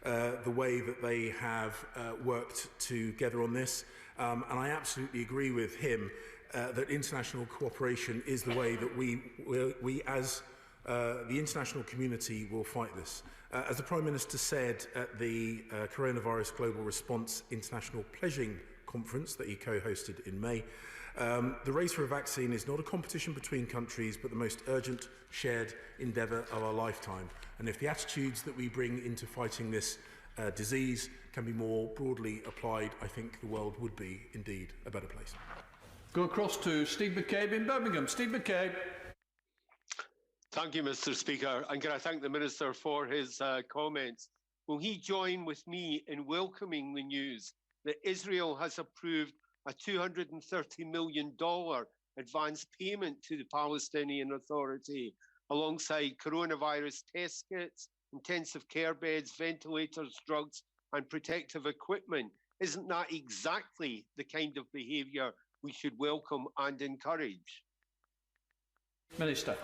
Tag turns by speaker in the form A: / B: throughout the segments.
A: the way that they have worked together on this, and I absolutely agree with him that international cooperation is the way that we as the international community will fight this. As the Prime Minister said at the Coronavirus Global Response International Pledging Conference that he co-hosted in May, the race for a vaccine is not a competition between countries, but the most urgent shared endeavour of our lifetime. And if the attitudes that we bring into fighting this disease can be more broadly applied, I think the world would be indeed a better place.
B: Go across to Steve McCabe in Birmingham. Steve McCabe.
C: Thank you, Mr. Speaker. And can I thank the Minister for his comments? Will he join with me in welcoming the news that Israel has approved a $230 million advance payment to the Palestinian Authority, alongside coronavirus test kits, intensive care beds, ventilators, drugs, and protective equipment? Isn't that exactly the kind of behaviour we should welcome and encourage?
B: Minister.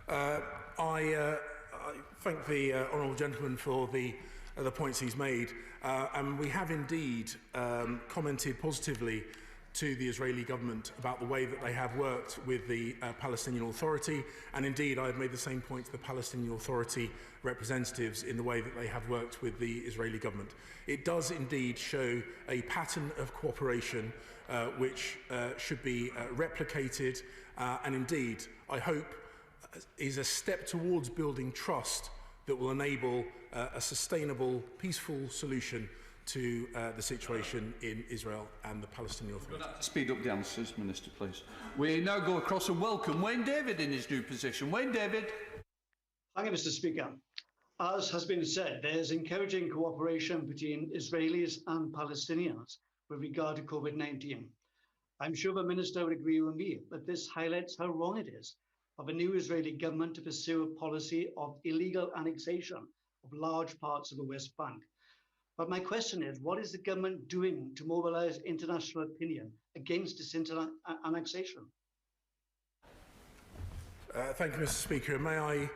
A: I thank the honourable gentleman for the points he's made, and we have indeed commented positively to the Israeli government about the way that they have worked with the Palestinian Authority, and indeed I have made the same point to the Palestinian Authority representatives in the way that they have worked with the Israeli government. It does indeed show a pattern of cooperation which should be replicated, and indeed I hope is a step towards building trust that will enable a sustainable, peaceful solution to the situation in Israel and the Palestinian Authority.
B: Speed up the answers, Minister, please. We now go across and welcome Wayne David in his new position. Wayne David.
D: Thank you, Mr. Speaker. As has been said, there's encouraging cooperation between Israelis and Palestinians with regard to COVID-19. I'm sure the Minister would agree with me that this highlights how wrong it is of a new Israeli government to pursue a policy of illegal annexation of large parts of the West Bank. But my question is, what is the government doing to mobilise international opinion against this annexation?
A: Thank you, Mr. Speaker. May I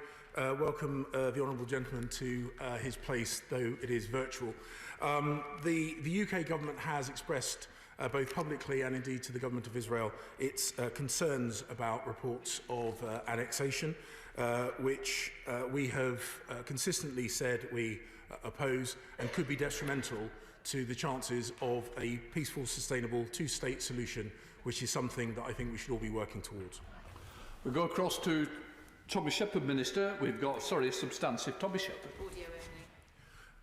A: welcome the honourable gentleman to his place, though it is virtual. The UK government has expressed both publicly and indeed to the government of Israel its concerns about reports of annexation, which we have consistently said we oppose and could be detrimental to the chances of a peaceful, sustainable two-state solution, which is something that I think we should all be working towards.
B: We go across to Tommy Shepherd, Minister. We've got, substantive Tommy Shepherd.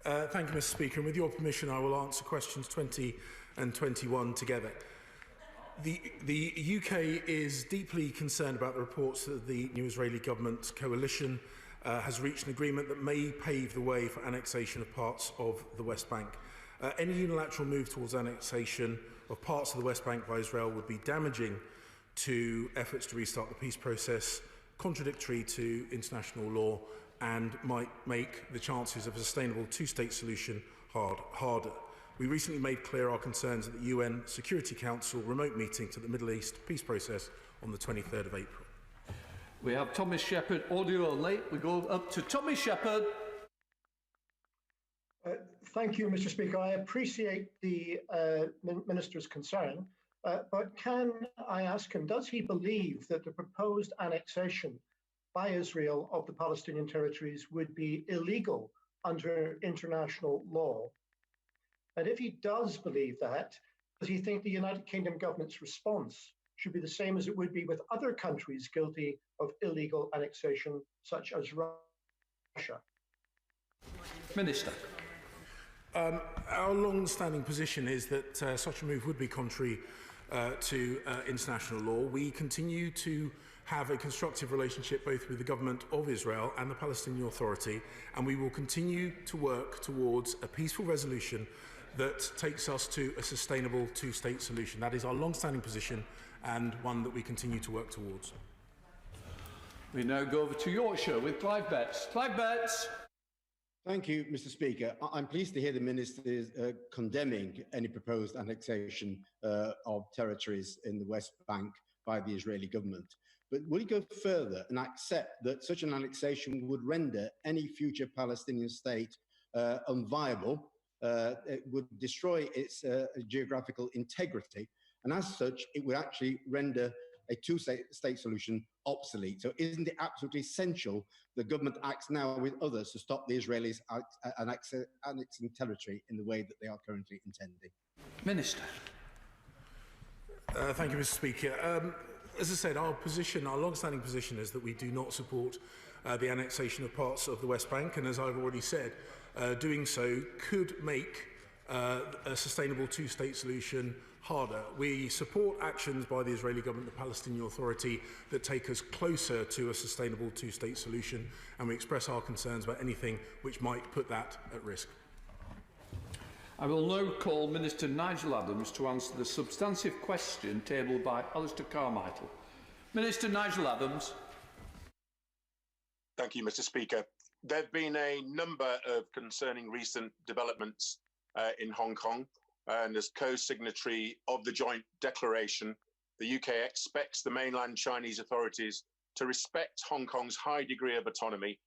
A: Thank you, Mr. Speaker. And with your permission, I will answer questions 20 and 21 together. The UK is deeply concerned about the reports that the new Israeli government coalition has reached an agreement that may pave the way for annexation of parts of the West Bank. Any unilateral move towards annexation of parts of the West Bank by Israel would be damaging to efforts to restart the peace process, contradictory to international law, and might make the chances of a sustainable two-state solution harder. We recently made clear our concerns at the UN Security Council remote meeting to the Middle East peace process on the 23rd of April.
B: We have Tommy Shepherd, audio only. We go up to Tommy Shepherd.
E: Thank you, Mr. Speaker. I appreciate the Minister's concern, but can I ask him, does he believe that the proposed annexation by Israel of the Palestinian territories would be illegal under international law? And if he does believe that, does he think the United Kingdom government's response should be the same as it would be with other countries guilty of illegal annexation, such as Russia?
B: Minister.
A: Our long-standing position is that such a move would be contrary to international law. We continue to have a constructive relationship both with the government of Israel and the Palestinian Authority, and we will continue to work towards a peaceful resolution that takes us to a sustainable two-state solution. That is our long-standing position and one that we continue to work towards.
B: We now go over to Yorkshire with Clive Betts. Clive Betts.
F: Thank you, Mr. Speaker. I'm pleased to hear the Minister is condemning any proposed annexation of territories in the West Bank by the Israeli government. But will he go further and accept that such an annexation would render any future Palestinian state unviable. It would destroy its geographical integrity, and as such, it would actually render a two-state solution obsolete. So isn't it absolutely essential the government acts now with others to stop the Israelis annexing territory in the way that they are currently intending?
B: Minister.
A: Thank you, Mr. Speaker. As I said, our long-standing position is that we do not support the annexation of parts of the West Bank, and as I've already said, doing so could make a sustainable two-state solution harder. We support actions by the Israeli government, the Palestinian Authority, that take us closer to a sustainable two-state solution, and we express our concerns about anything which might put that at risk.
B: I will now call Minister Nigel Adams to answer the substantive question tabled by Alistair Carmichael. Minister Nigel Adams.
G: Thank you, Mr. Speaker. There have been a number of concerning recent developments in Hong Kong, and as co-signatory of the joint declaration, the UK expects the mainland Chinese authorities to respect Hong Kong's high degree of autonomy